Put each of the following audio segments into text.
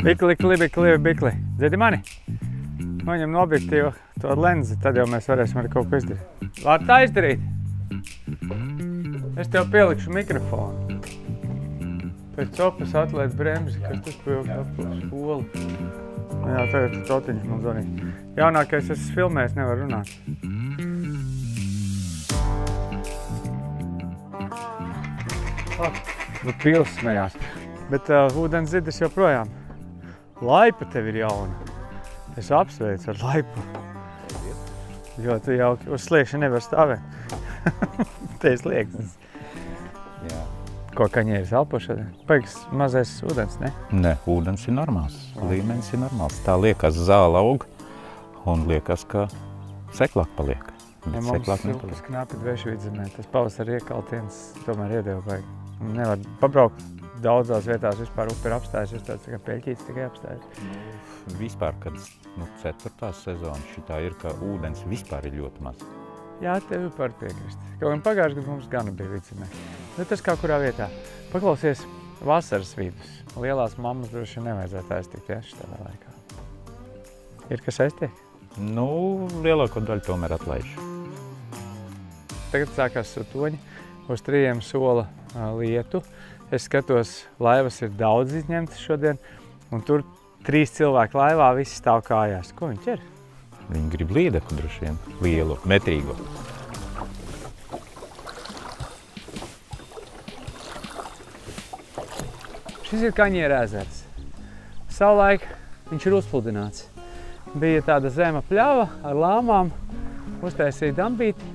Bikli. Dzirdi mani? Noņem no objektīva to lenzi, tad jau mēs varēsim arī kaut ko izdarīt. Var tā izdarīt? Es tev pielikšu mikrofonu. Pēc copas atlaid bremzi, kas tas pievilkt apkos skolu. Jā, tagad Totiņš man zvanīja. Jaunākais es filmējis, nevar runāt. Pils smējās. Bet ūdens zidis joprojām. Laipa tev ir jauna. Es apsveicu ar laipu. Ļoti jauki. Uz sliekšņa nevar stāvēt. Te ir slieksnis. Jā. Ko kaņēris elpo šodien? Paiks mazais ūdens, ne? Ne, ūdens ir normāls. Līmenis ir normāls. Tā liekas zāle aug un liekas, ka seklāk paliek. Ja mums silpas knapi dveši vidzemē, tas pavasar iekaltiens tomēr iedeva baigi. Nevar pabraukt daudzās vietās, vispār upe ir apstājusies, tāds kā peļķīts tikai apstājas. Vispār, kad 4. sezona šitā ir, ka ūdens vispār ir ļoti maz. Jā, tev var piekrist. Kaut gan pagājuši gadu mums gana bija vidzemē. Bet tas kā kurā vietā. Paklausies vasaras vidus. Lielās mammas droši nevajadzētu aiztikt tieši tādā laikā. Ir kas aiztiek? Lielāko daļu tomēr atlaižu. Tagad sākās sotoņi. Uz 3 sola lietu. Es skatos, laivas ir daudz izņemtas šodien, un tur 3 cilvēki laivā, visi stāv kājās. Ko viņi ķer? Viņi grib līdeku droši vien, lielu, metrīgo. Šis ir Kaņiera ezers. Savulaik viņš ir uzpludināts. Bija tāda zema pļava ar lāmām, uztaisīja dambīti.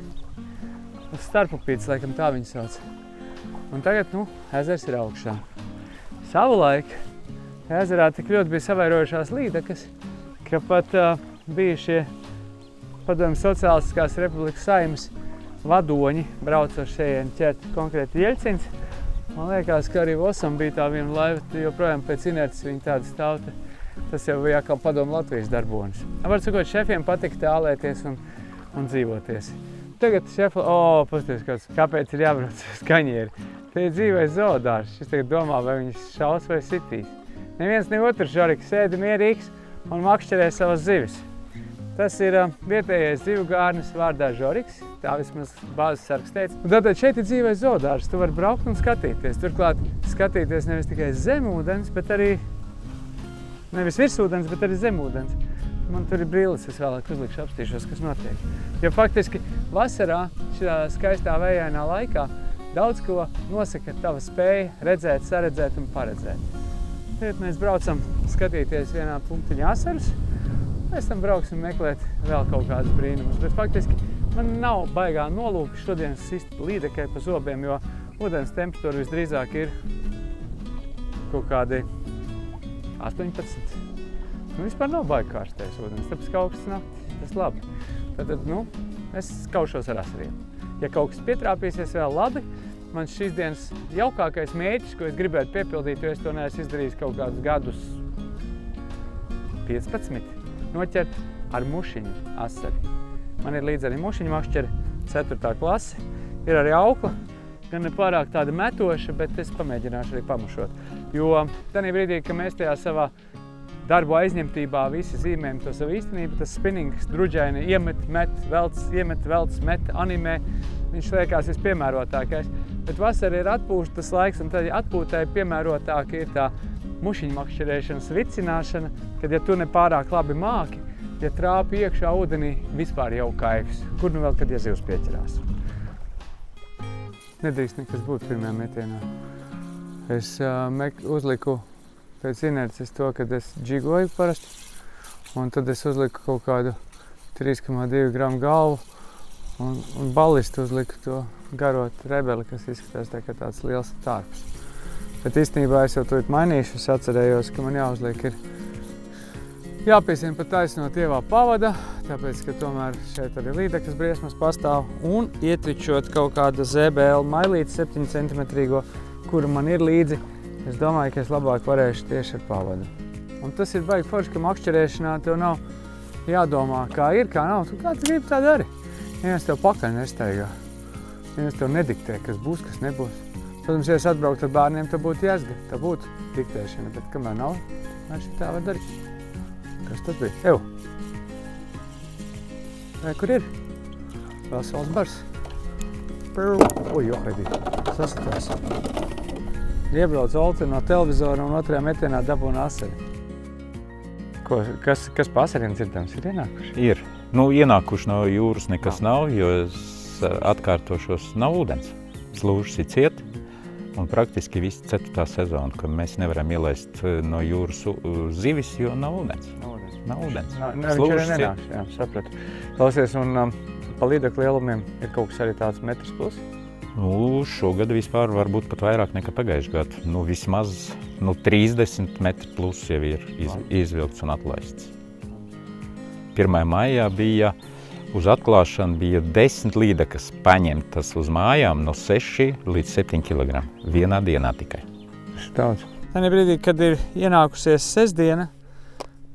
Starpupītis, laikam tā viņu sauc. Un tagad, ezers ir augšā. Savulaik ezerā tik ļoti bija savairojušās līdekas, ka pat bija šie Padomju Sociālistiskās Republikas Saeimas vadoņi braucoši šeit ķert konkrēti Jeļcins. Man liekas, ka arī Vosam bija tā viena laiva, joprojām pēc inerces viņa tāda stāv. Tas jau bija atkal Padomju Latvijas darbonis. Var sakot, šefiem patika tālēties un dzīvoties. Tagad šefa, pasties, kāpēc ir jābrauc uz Kaņieri. Te ir dzīvais zoodārs. Šis tagad domā, vai viņš šaus vai sitīs. Neviens ne otrs žoriks sēdi mierīgs un makšķerē savas zivis. Tas ir vietējais zivu gārnis vārdā žoriks. Tā vismaz bāzes sargs teica. Un tātad šeit ir dzīvais zoodārs. Tu vari braukt un skatīties. Turklāt skatīties nevis tikai zem ūdens, bet arī nevis virs ūdens, bet arī zem ūdens. Man tur ir brilles, es vēlāk uzlikšu, apstīšos, kas notiek. Jo faktiski vasarā, šajā skaistā vējainā laikā, daudz ko nosaka tava spēja redzēt, saredzēt un paredzēt. Tagad mēs braucam skatīties vienā punktiņā asarus, pēc tam brauksim meklēt vēl kaut kādus brīnumus. Bet faktiski man nav baigā nolūka šodien sist līdekai pa zobiem, jo ūdens temperatūra visdrīzāk ir kaut kādi 18. Vispār nav baigi karstais ūdens, tāpēc ka augsts naktis, tas labi. Tātad, es kaušos ar asariem. Ja kaut kas pietrāpīsies vēl labi, man šīs dienas jaukākais mērķis, ko es gribētu piepildīt, jo es to neesmu izdarījis kaut kādus gadus 15, noķert ar mušiņu asari. Man ir līdz arī mušiņu makšķeri, 4. klase, ir arī aukla, gan ne pārāk tāda metoša, bet es pamēģināšu arī pamušot. Jo tādā brīdī, ka mēs tajā savā darbu aizņemtībā visi zīmējam to savu īstenību, tas spinnings druģaini iemet, met, velc, met, animē. Viņš liekas vispiemērotākais. Bet vasara ir atpūtas laiks, un tad atpūtai piemērotāka ir tā mušiņu makšķerēšanas vicināšana, kad ja tu ne pārāk labi māki, ja trāpi iekšā ūdenī, vispār jau kaifs. Kur nu vēl, kad ja zivs pieķerās? Nedrīkst nekas būt pirmajā metienā. Es uzliku pēc inerces to, kad es džigoju parasti, un tad es uzliku kaut kādu 3,2 gramu galvu un ballistu uzliku to garot rebeli, kas izskatās tā kā tāds liels tārps. Bet īstenībā es jau to mainīšu, es atcerējos, ka man jāuzliek ir jāpiesien pa taisno tievā pavada, tāpēc, ka tomēr šeit arī līdekas briesmas pastāv, un ietričot kaut kāda ZBL mailīti 7 cm, kura man ir līdzi. Es domāju, ka es labāk varēšu tieši ar pavadu. Un tas ir baigi forši, ka makšķerēšanā tev nav jādomā, kā ir, kā nav. Tu kāds gribi tā dari. Neviens tev pakaļ nestaigā. Neviens tev nediktē, kas būs, kas nebūs. Protams, ja es atbraukt ar bērniem, tad būtu jāsga, tā būtu diktēšana, bet kamēr nav, mēs tā var darīt. Kas tas bija? Ev! Vai, kur ir? Vēl savs bars. Ui, johaidī, sasatās. Iebrauc Olti no televizora un otrajā metienā dabūna asari. Kas pa asariem dzirdams ir ienākuši? Ir. Nu, ienākuši no jūras nekas nav, jo es atkārtošos nav ūdens. Slūžas ir ciet. Un praktiski viss 4. sezona, ka mēs nevaram ielaist no jūras zivis, jo nav ūdens. Nav ūdens. Viņš arī nenāks, jā, sapratu. Klausies, un pa līdekļu lielumiem ir kaut kas arī tāds metrs plus? Nu, šogad vispār varbūt pat vairāk nekā pagājuši gadu. Nu, vismaz 30 metri plus jau ir izvilkts un atlaists. 1. maijā bija uz atklāšanu bija 10 līdekas paņemtas uz mājām no 6 līdz 7 kg. Vienā dienā tikai. Tas ir daudz. Tajā brīdī, kad ir ienākusies sestdiena,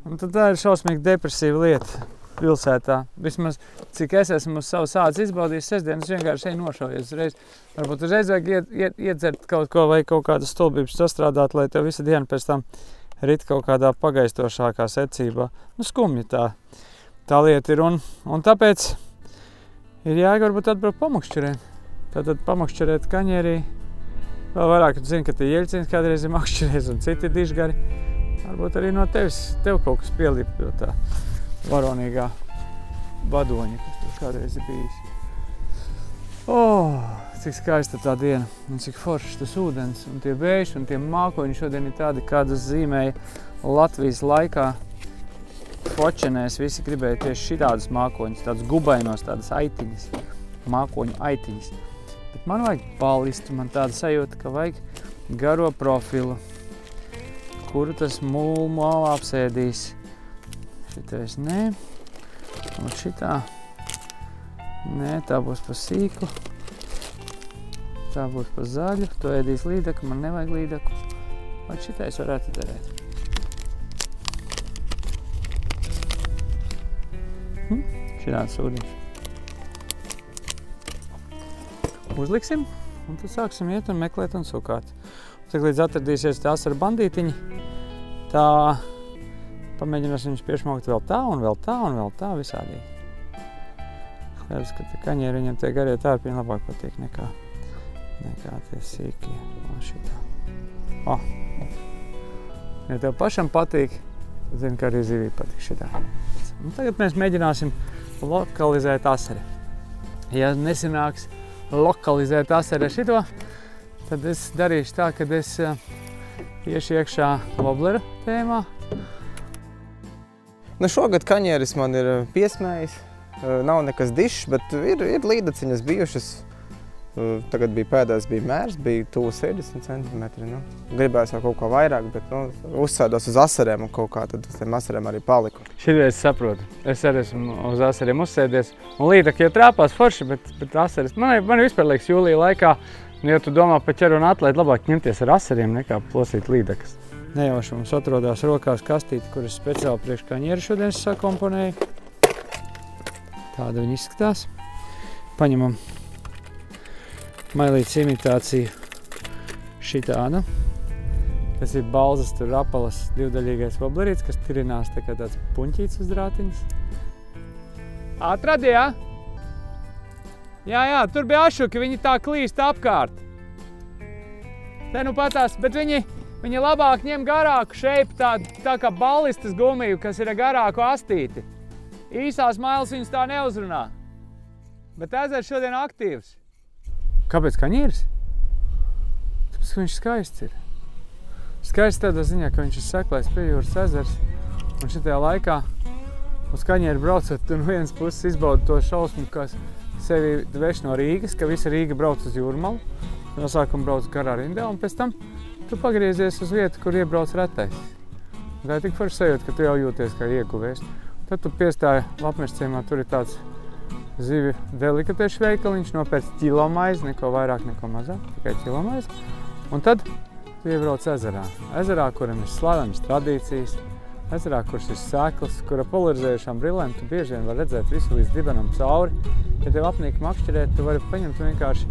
un tad tā ir šausmīgi depresīva lieta pilsētā. Vismaz, cik es esmu uz savu sācis izbaudījis sestdienas, vienkārši eju nošaujies uzreiz. Varbūt uzreiz vajag iedzert kaut ko vai kaut kādas stulbības sastrādāt, lai tev visa diena pēc tam rit kaut kādā pagaistošākā secībā. Nu, skumji tā lieta ir, un tāpēc ir jāiet varbūt atbraukt pamakšķerēt. Tātad pamakšķerēt Kaņierī. Vēl vairāk, tu zini, ka te Ieļcins kādreiz ir makšķerējis un citi dižgari. Varbūt arī no tev kaut kas pielīp pie tā varonīgā vadoņa, kas tur kādreiz ir bijis. Cik skaista tā diena, un cik foršs tas ūdens, un tie vēji, un tie mākoņi šodien ir tādi, kādas zīmēja Latvijas laikā. Fočenēs visi gribēja tieši šitādus mākoņus, tādus gubainos, tādas aitiņas, mākoņu aitiņas. Bet man vajag balistu, man tāda sajūta, ka vajag garo profilu, kuru tas mulmu apsēdīs. Šitais nē, un šitā nē, tā būs pa sīku, tā būs pa zaļu, to ēdīs līdeku, man nevajag līdeku, vai šitais varētu darēt. Šitāds ūdeņš. Uzliksim, un tad sāksim iet un meklēt un sukāt. Tik līdz atradīsies tās ar bandītiņi, tā pamēģināsim viņus piešmaukt vēl tā un vēl tā un vēl tā visādīgi. Skaidrs, ka Kaņieri viņam tie garie tārpiņi labāk patīk nekā tie sīkie. Šitā. Ja tev pašam patīk, tad zini, ka arī zivī patīk šitā. Un tagad mēs mēģināsim lokalizēt asari. Ja nesanāks lokalizēt asari ar šito, tad es darīšu tā, kad es iešu iekšā woblera tēmā. Nu, šogad Kaņieris man ir piesmējis. Nav nekas dišs, bet ir līdaciņas bijušas. Tagad bija pēdējais mērs, bija tuvu 60 centimetri. Nu. Gribējās jau kaut ko vairāk, bet uzsēdos uz asariem un kaut kā tad uz tiem asariem arī paliku. Šitie es saprotu. Es arī esmu uz asariem uzsēdies. Un līdaki jau trāpās forši, bet asaris. Man vispār liekas jūlija laikā, ja tu domā par ķeru un atlaid, labāk ņemties ar asariem nekā plosīt līdakas. Nejauši mums atrodās rokās kastīte, kuras speciāli priekš Kaņieri šodien sakomponēju. Tāda viņa izskatās. Paņemam mailītes imitāciju šitādu, kas ir balzas, tur rapalas divdaļīgais woblerīts, kas tirinās tā kā tāds puņķīts uz drātiņas. Atradi, jā? Jā, tur bija ašuki, viņi tā klīst apkārt. Te nu patās, bet viņi labāk ņem garāku šeipu, tā kā ballistas gumiju, kas ir garāku astīti. Īsās mailes viņus tā neuzrunā. Bet ezers šodien aktīvs. Kāpēc Kaņieris? Tāpēc, ka viņš skaists ir. Skaists tādā ziņā, ka viņš ir seklais pie jūras ezers. Un šitajā laikā uz Kaņieri braucot, tu no vienas puses izbaudi to šausmu, kas sevi veš no Rīgas, ka visa Rīga brauc uz Jūrmalu. No sākuma brauc garā rindā, un pēc tam tu pagriezies uz vietu, kur iebrauc retais. Un tā ir tik forši sajūta, ka tu jau jūties kā ieguvējs. Tad tu piestāji Lapmežciemā, tur ir tāds zivju delikatiešu veikaliņš, nopērc ķilomaizi, neko vairāk, neko mazāk, tikai ķilomaizi. Un tad tu iebrauc ezerā. Ezerā, kuram ir slavenas tradīcijas, ezerā, kuras ir seklas, kura polarizējušām brillēm, tu bieži vien var redzēt visu līdz dibenam cauri. Ja tev apnīk makšķerēt, tu vari paņemt vienkārši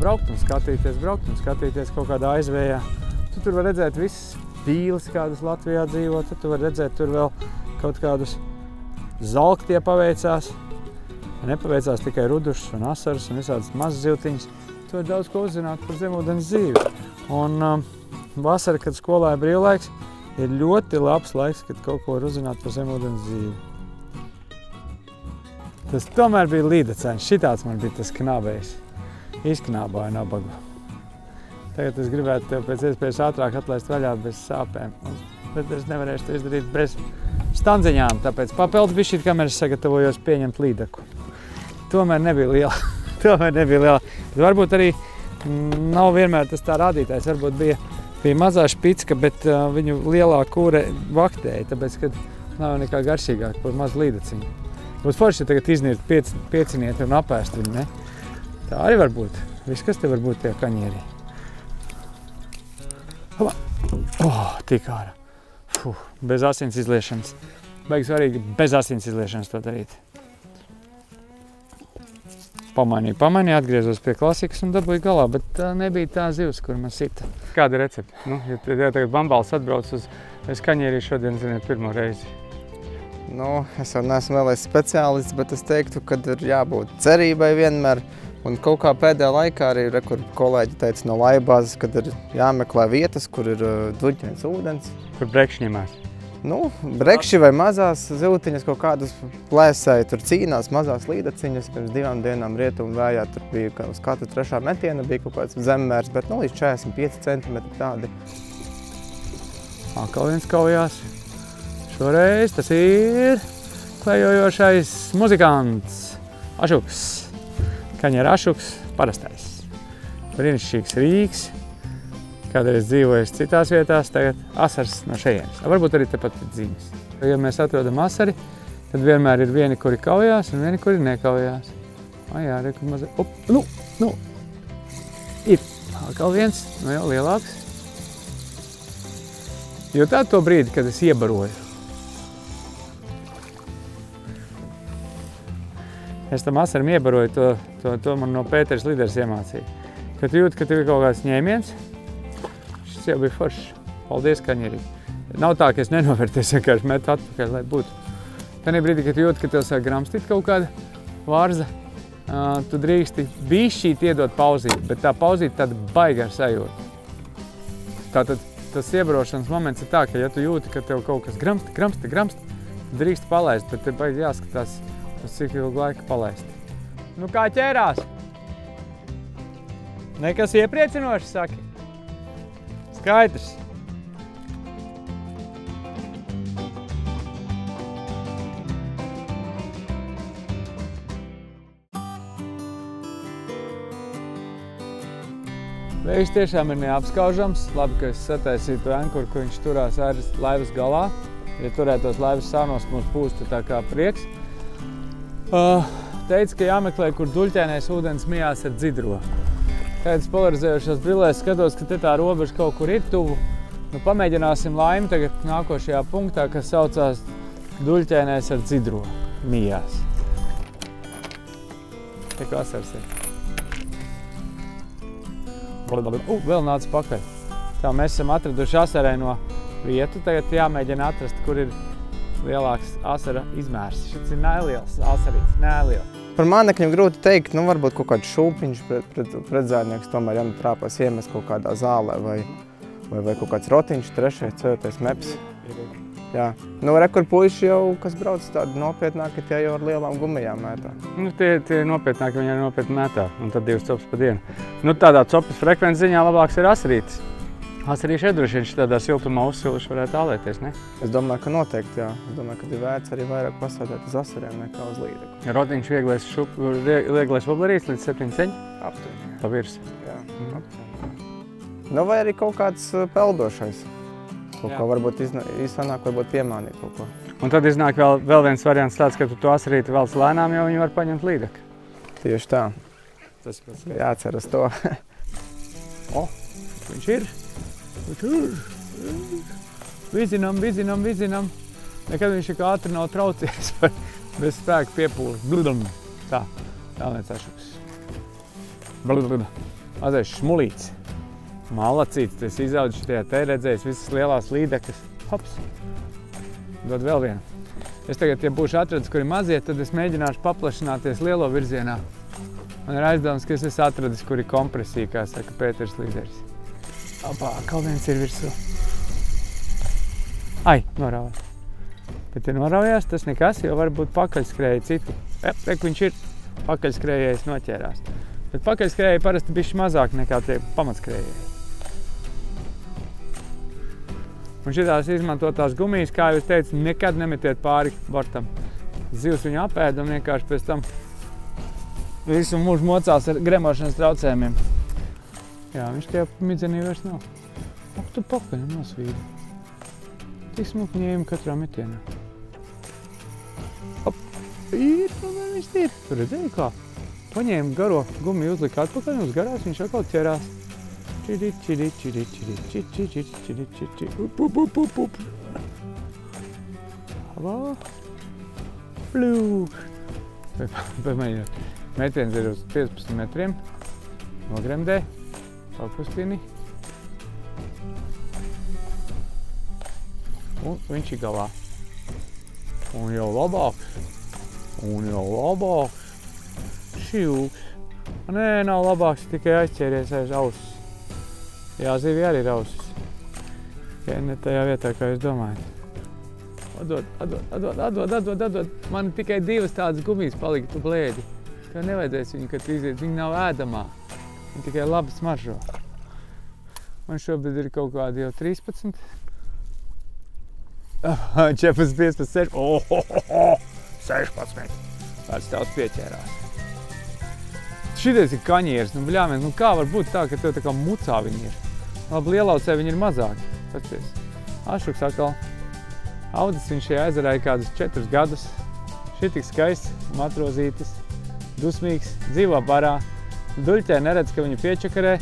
braukt un skatīties kaut kādā aizvējā. Tu tur var redzēt visas pīles, kādas Latvijā dzīvo, tad tu var redzēt tur vēl kaut kādus zalki tie paveicās. Nepaveicās tikai rudušas un asaras un visādas mazas zivtiņas. Tu var daudz ko uzzināt par zemūdens dzīvi. Un vasara, kad skolā ir brīvlaiks, ir ļoti labs laiks, kad kaut ko var uzzināt par zemūdens dzīvi. Tas tomēr bija līdaceņš. Šitāds man bija tas knābējs. Izknābāja nabagu. Tagad es gribētu tev pēc iespējas ātrāk atlaist vaļā bez sāpēm. Bet es nevarēšu to izdarīt bez standziņām, tāpēc papildus bišķīt, kamēr es sagatavojos pieņemt līdaku. Tomēr nebija liela. Varbūt arī nav vienmēr tas tā rādītājs. Varbūt bija mazā špicka, bet viņu lielā kūre vaktēja, tāpēc, kad nav nekā garšīgāk par mazu līdaciņu. Būs forši, ja tagad iznirt piecinieti un apēst viņu, ne? Tā arī var būt. Viss, kas te var būt tie kaņierī. Tik ārā. Bez asins izliešanas. Baigi svarīgi bez asins izliešanas to darīt. Pamainīju, atgriezos pie klasikas un dabūju galā, bet nebija tā zivs, kur man sita. Kāda recepte? Ja tagad bambāls atbrauc uz kaņierī šodien, ziniet, pirmo reizi. Es jau neesmu vēlējis speciālists, bet es teiktu, ka ir jābūt cerībai vienmēr. Un kaut kā pēdējā laikā arī, kur kolēģi teica no laibāzes, kad ir jāmeklē vietas, kur ir duļķains ūdens. Kur brekši ņemās? Brekši vai mazās zivtiņas kaut kādas plēsēji, tur cīnās mazās līdaciņas. Pirms 2 dienām rietumu vējā tur bija uz katru 3. metiena, bija kaut kāds zemmērs, bet līdz 45 centimetri tādi. Atkal viens kaujās. Šoreiz tas ir klejojošais muzikants Ašuks. Kaņera Ašuks, parastais. Brīnišķīgs Rīgs. Kādreiz dzīvojis citās vietās, tagad asars no šejienes. Varbūt arī tepat dzīves. Ja mēs atrodam asari, tad vienmēr ir vieni, kuri kaujās un vieni, kuri nekaujās. Jā, reku mazliet. Ir atkal viens, jau lielāks. Jūtāt to brīdi, kad es iebaroju. Es tam asaram iebaroju, to man no Pēters Liders iemācīja. Kad jūti, ka tev ir kaut kāds ņēmiens, šis jau bija foršs. Paldies, kaņerī. Nav tā, ka es nenovērties, vienkārši metu atpakaļ, lai būtu. Tanī brīdī, kad jūti, ka tev sāk gramstīt kaut kāda varza, tu drīksti bišķīt iedot pauzīt, bet tā pauzīt tāda baigā ar sajūtu. Tātad tas iebarošanas moments ir tā, ka ja tu jūti, ka tev kaut kas gramsti, drīksti palaist, bet te baigi jāskatās, cik ilgu laiku palaist. Kā ķērās? Nekas iepriecinoši, saki? Skaidrs. Vējš tiešām ir neapskaužams. Labi, ka es sataisīju to ankuru, ka viņš turās laivas galā. Ja turētos laivas sānos, mums pūstu tā kā prieks. Teica, ka jāmeklē, kur duļķainais ūdens mijās ar dzidro. Kādas polarizējušās brillēs skatos, ka te tā robeža kaut kur ir tuvu. Pamēģināsim laimi tagad nākošajā punktā, kas saucās duļķainais ar dzidro mijās. Te kā asars ir. Vēl nāca pakaļ. Tā mēs esam atraduši asarēno vietu. Tagad jāmēģina atrast, kur ir lielāks asara izmērs. Šis ir neliels asarīts, neliels. Par mānekļiem grūti teikt, varbūt kaut kāds šūpiņš pretzēnieks tomēr jāmatrāpās iemest kaut kādā zālē vai kaut kāds rotiņš, 3., 4. meps. Jā. Rekur puiši jau, kas brauc tādi nopietnāki, tie jau ar lielām gumijām mētā. Tie nopietnāki, viņi arī nopietni mētā, un tad 2 copas pa dienu. Tādā copas frekvences ziņā labāks ir asarītis. Asarīši droši vien tādā siltumā uzsiluši varētu ālēties, ne? Es domāju, ka noteikti, jā. Es domāju, ka ir vērts arī vairāk pasādēt uz asariem nekā uz līdeku. Rotiņš vieglais voblerīts līdz 7 ceņi? Aptuveni. Pa virs. Jā, aptuveni. Vai arī kaut kāds peldošais. Kaut ko varbūt izsanāk, varbūt piemānīt kaut ko. Un tad iznāk vēl viens variants tāds, ka tu to asarīti velc lēnām, jo viņi var paņemt līdeku. Tieši tā. Tas pats. Jācer uz to. Viņš ir. Vizinam. Nekad viņš ir ātri nav traucies, bez spēka piepūles. Tā viens Ašuks. Mazais šmulīts. Malacīts, tas izaudz šitajā te redzējis visas lielās līdekas. Hops. Dod vēl vienu. Es tagad, ja būšu atradis, kuri mazie, tad es mēģināšu paplašināties lielo virzienā. Man ir aizdoms, ka es esmu atradis, kuri kompresija, kā saka Pēters līderis. Opā, kaut viens ir virsū. Ai, noraujās. Bet, ja noraujās, tas nekas, jo varbūt pakaļskrēja citi. Reku viņš ir. Pakaļskrējējs noķērās. Bet pakaļskrējēji parasti bišķi mazāk nekā tie pamatskrējēji. Un šitās izmantotās gumijas, kā jūs teicu, nekad nemetiet pāri bortam. Zivs viņu apēda un vienkārši pēc tam visu mūžu mocās ar gremošanas traucējumiem. Jā, viņš tie midzenī vairs nav. Ak, tu pakaļ nosvīdi. Tik smuki ņēma katrā metienā. Hop! Ir, viņš ir. Tu redzēji kā? Paņēma garo gumiju, uzlika atpakaļ un uz garās viņš atkal ķerās. Čidi, čidi, čidi, čidi, čidi, čidi, čidi, čidi, up, up, up, up, up. Labā. Plūk. Pamēģināt. Metiens ir uz 15 metriem. Nogremdē. Pakustīni. Un viņš ir galā. Un jau labāks. Un jau labāks. Šīvūks. Nē, nav labāks, tikai aizķēries aiz ausis. Jā, zivi arī ir ausis. Ja ne tajā vietā, kā jūs domājat. Atdod. Man tikai 2 tādas gumijas palika, tu blēdi. Tev nevajadzēs viņu, kad iziet. Viņa nav ēdamā. Viņa tikai labi smaržo. Man šobrīd ir kaut kādi jau 13. 14, 15, 16. Tāds tavs pieķērās. Šitais ir kaņieris. Nu, bļāmies, nu kā var būt tā, ka tev tā kā mucā viņi ir? Labi, lielaucē viņi ir mazāki. Paties. Ašuks atkal. Audzis viņš šajā ezerā ir kādus 4 gadus. Šitik skaists, matrozītis, dusmīgs, dzīvo barā. Duļķē neredz, ka viņu piečakarē.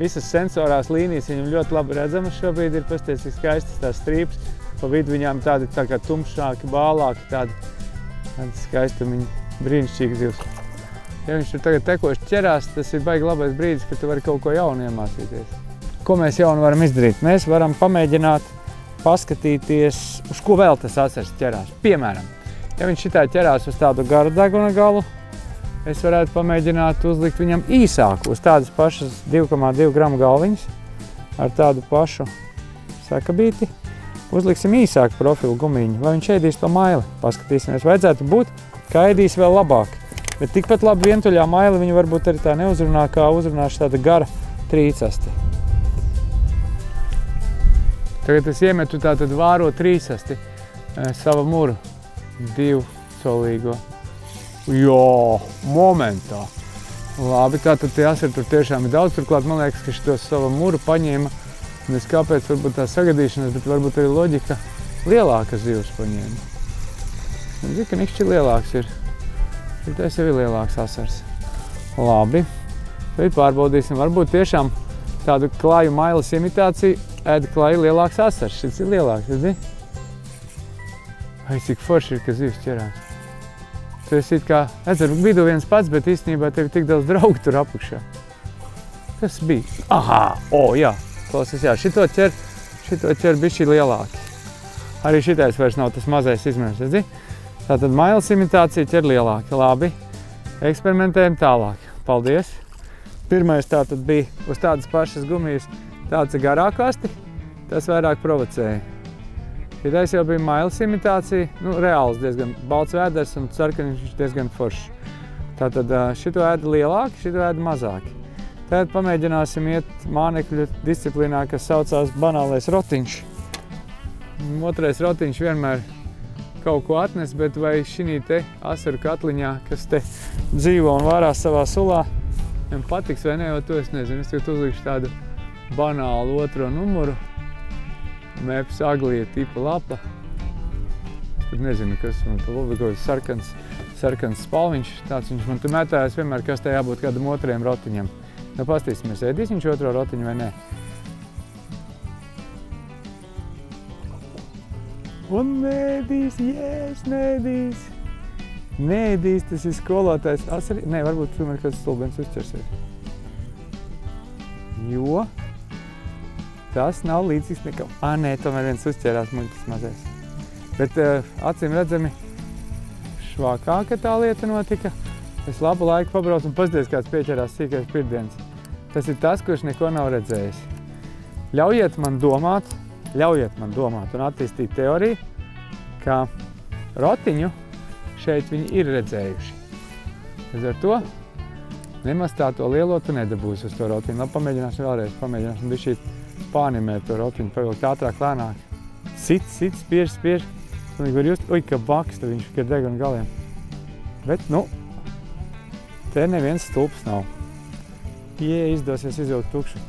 Visas sensorās līnijas viņam ļoti labi redzamas šobrīd ir. Pasties, cik skaistas tās strīpas. Pa vidu viņām tādi tā kā tumšāki, bālāki, tādi skaistumiņi, brīnišķīgi zivs. Ja viņš tur tagad tekoši ķerās, tas ir baigi labais brīdis, ka tu vari kaut ko jaunu iemācīties. Ko mēs jaunu varam izdarīt? Mēs varam pamēģināt paskatīties, uz ko vēl tas asars ķerās. Piemēram, ja viņš šitā ķerās uz tādu garu deguna galu, es varētu pamēģināt uzlikt viņam īsāku, uz tādas pašas 2,2 gramu galviņas, ar tādu pašu sakabīti. Uzliksim īsāku profilu gumiņu, vai viņš ēdīs to maili. Paskatīsimies, vajadzētu būt, ka ēdīs vēl labāk. Bet tikpat labi vientuļā maili viņu varbūt arī tā neuzrunā, kā uzrunāšu tāda gara trīsasti. Tagad es iemetu tātad vāro trīsasti sava muru 2-colīgo. Jā, momentā. Labi, tātad tie asari tur tiešām ir daudz. Turklāt man liekas, ka šitos sava muru paņēma. Nes kāpēc varbūt tā sagadīšanās, bet varbūt arī loģika lielākas zivs paņēma. Un zinu, ka nikšķi lielāks ir. Tas jau ir lielāks asars. Labi. Bet pārbaudīsim. Varbūt tiešām tādu klaju mailas imitāciju ēda klaju lielāks asars. Šis ir lielāks, redzi? Ai, cik forši ir, ka zivs ķerās. Tu esi it kā ezeru vidū viens pats, bet īstenībā tev ir tik daudz draugu tur apakšā. Kas bija? Ahā! O, jā! Klausies, jā, šito ķer bišķi lielāki. Arī šitais vairs nav tas mazais izmērs, redzi? Tātad mailas imitācija ķer lielāki. Labi, eksperimentējam tālāk. Paldies! Pirmais tātad bija uz tādas pašas gumijas tāds garāk asti, tas vairāk provocēja. Šitais jau bija mailas imitācija, nu reāls diezgan balts vēders un sarkaniņš diezgan foršs. Tātad šito ēda lielāki, šito ēda mazāki. Tagad pamēģināsim iet mānekļu disciplīnā, kas saucās banālais rotiņš. Otrais rotiņš vienmēr kaut ko atnes, bet vai šī te asaru katliņā, kas te dzīvo un vārās savā sulā, viņam patiks vai ne, jo to es nezinu. Es tagad uzlikšu tādu banālu 2. numuru. Mēps aglija tipa lapa. Es pat nezinu, kas man pa labi kaut sarkans spalviņš. Tāds viņš man te mētājās vienmēr, kas te jābūt kādam 2. rotiņam. Nu, pastīsimies, ēdīs viņš 2. rotiņu vai nē. Un nēdīs, yes, nēdīs. Nēdīs, tas ir skolotājs asari. Nē, varbūt tomēr kāds stulbens uzķersies. Jo tas nav līdzīgs nekam. Nē, tomēr viens uzķērās muļķis mazais. Bet acīm redzami švākāka tā lieta notika. Es labu laiku pabraucu un paskaties, kāds pieķerās sīkais pirdiens. Tas ir tas, kurš neko nav redzējis. Ļaujiet man domāt un attīstīt teoriju, ka rotiņu šeit viņi ir redzējuši. Līdz ar to nemaz tā to lielo tu nedabūsi uz to rotiņu. Labi, pamēģināsim vēlreiz, pamēģināsim bišķīt pānimēt to rotiņu, pavilkt ātrāk, lēnāk. Sit, spiež. Un var just, ka baksta viņš ir deguna galiem. Bet, te neviens stulps nav. Izdosies izvilkt tukšu.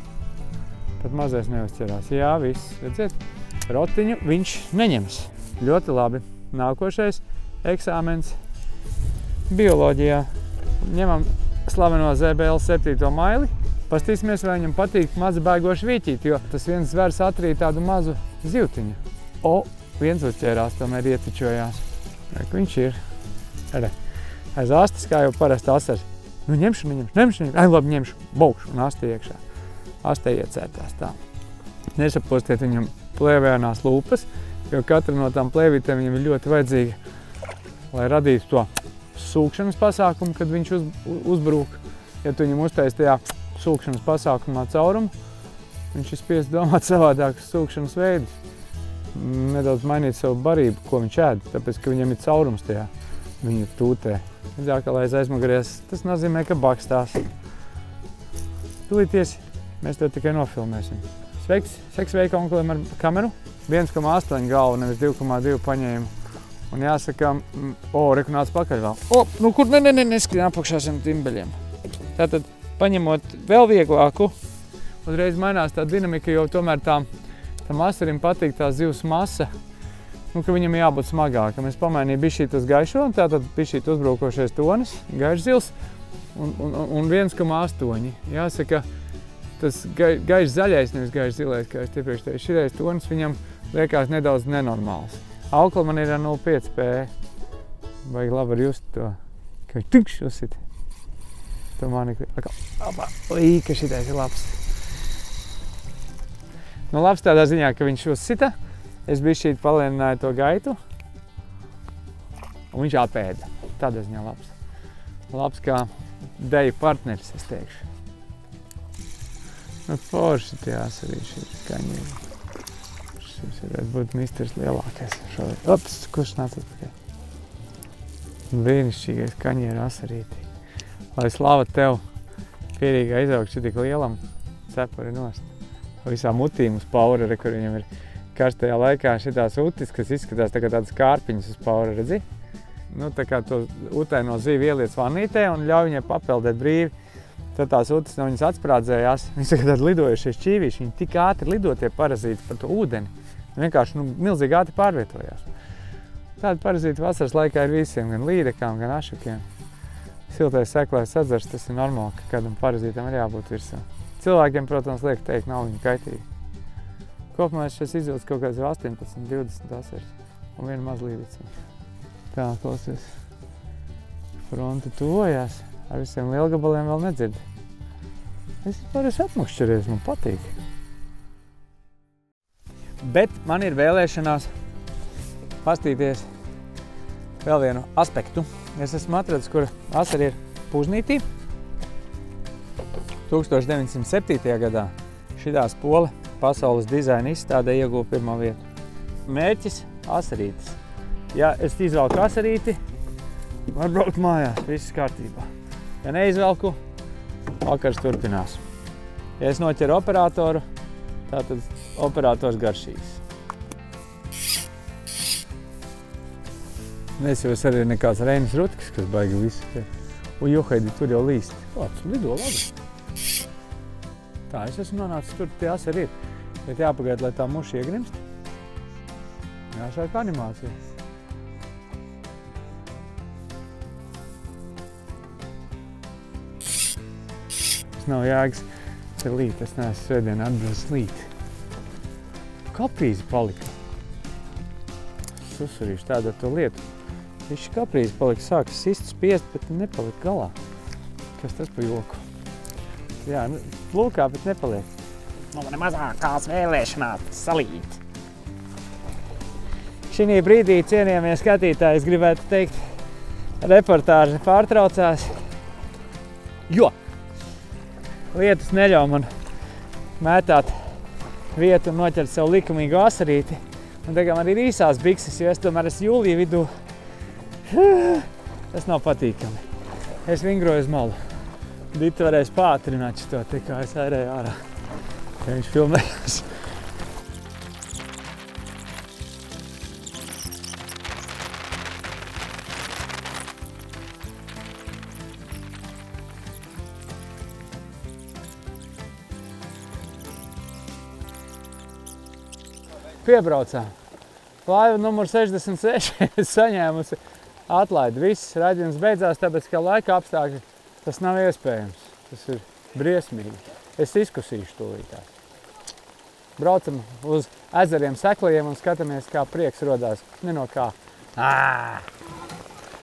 Pat mazais neuzķerās. Jā, viss, redziet, rotiņu viņš neņems. Ļoti labi. Nākošais eksāmens bioloģijā. Ņemam slaveno ZBL 7. maili. Pastīsimies, vai viņam patīk mazi bēgoši vīķīt, jo tas viens zvers atrīja tādu mazu zivtiņu. Viens uzķērās, tomēr ietičojās. Viņš ir. Aiz astes, kā jau parasti asars. Ņemšu. Labi, ņemšu. Baukšu un asti iekšā. Astē iecērtās tā. Nesapostiet viņam plēvēnās lūpas, jo katra no tām plēvītēm viņam ir ļoti vajadzīga, lai radītu to sūkšanas pasākumu, kad viņš uzbrūk. Ja tu viņam uztaisi tajā sūkšanas pasākumā caurumu, viņš ir spiests domāt savādākus sūkšanas veidus. Nedaudz mainīt savu barību, ko viņš ēd, tāpēc, ka viņam ir caurums tajā viņa tūtē. Zākalais aizmuguries, tas nozīmē, ka bakstās. Tūlīties, mēs to tikai nofilmēsim. Sveiks, sveika onkulim ar kameru. 1,8 galvu, nevis 2,2 paņēmu. Un jāsaka, reku nāc pakaļ vēl. Kur neskrien apakšā šiem timbeļiem. Tātad, paņemot vēl vieglāku, uzreiz mainās tā dinamika, jo tomēr tam asarim patīk tā zivs masa, ka viņam jābūt smagākam. Es pamainīju bišķīt uz gaišo, un tātad bišķīt uzbraukošais tonis, gaišs zils, un 1,8. Jāsaka, tas gaišs zaļais, nevis gaišs zilais, kā es iepriekš teicu. Šitais tonis viņam liekas nedaudz nenormāls. Aukla man ir 0,5 p. Vajag labi var just to, ka viņš tukšs uzsit. To mānikli. Ka šitais ir labs. Labs tādā ziņā, ka viņš uzsita. Es bišķīt palielināju to gaitu. Un viņš apēda. Tādā ziņā labs. Labs kā deju partneris, es teikšu. Forši tie asarīši ir kaņīgi. Šis varētu būt misters lielākais. Kurš nāc atpakaļ? Brīnišķīgais kaņieru asarītī. Lai slava tev pierīgā izaugšu tik lielam, cepuri nost. Visā mutīm uz paura, kur viņam ir karstajā laikā šitās utis, kas izskatās tā kā tādas kārpiņas uz paura, redzi? Tā kā to utaino zivi ieliec vannītē un ļauj viņai papeldēt brīvi. Tad tās utis no viņas atsprādzējās. Viņas ir tādi lidojušie šķīvīši. Viņi tik ātri lido tie parazīti par to ūdeni. Vienkārši milzīgi ātri pārvietojās. Tādi parazīti vasaras laikā ir visiem, gan līdekām, gan ašakiem. Siltais seklais sadzars, tas ir normāli, ka kādam parazītam ir jābūt virsā. Cilvēkiem, protams, liek teikt, nav viņi kaitīgi. Kopumā es šeit izvilcu kaut kāds 18, 20 asaras un vienu maz līdzi. Tā, klausies. Fronte tuvojās. Ar visiem lielgabaliem vēl nedzird. Es esmu apmakšķeries, man patīk. Bet man ir vēlēšanās pastīties vēl vienu aspektu. Es esmu atradis, kur asari ir Pužnītī. 1907. gadā šitā spole pasaules dizaina izstādē ieguva pirmo vietu. Mērķis – asarītis. Ja es izvelku asarīti, var braukt mājās, viss kārtībā. Ja neizvelku, vakars turpinās. Ja es noķeru operatoru, tātad operators garšīgs. Nesjūs arī nekāds Reinis Rutkas, kas baigi visu te. Johaidi, tur jau līst. Lido labi. Tā, es esmu nonācis tur, tie asari ir. Bet jāpagaid, lai tā muša iegrimst. Jāsāk animācija. Nav jēgas. Tas ir līti. Es neesmu svētdien atbraucis līti. Kaprīze palika. Susurīšu tādu ar to lietu. Viši kaprīze palika. Sāka sist, spiest, bet nepalika galā. Kas tas pa joku? Jā, lūkā, bet nepaliek. Man mazākās vēlēšanās salīt. Šī brīdī, cienījamie skatītāji, es gribētu teikt, reportāža pārtraucās, jo lietus neļauj man mētāt vietu un noķert savu likumīgu asarīti. Un tagad man ir īsās bikses, jo es tomēr esmu jūlija vidū. Tas nav patīkami. Es vingroju uz malu. Dita varēs pātrināt šito, te kā es ērēju ārā. Ja viņš filmējās. Piebraucām. Laiva numur 66 saņēmusi atlaidi. Viss raidījums beidzās, tāpēc, ka laika apstākļi tas nav iespējams. Tas ir briesmīgi. Es izkusīšu tūlītās. Braucam uz ezeriem, seklajiem un skatāmies, kā prieks rodās. Ne no kā.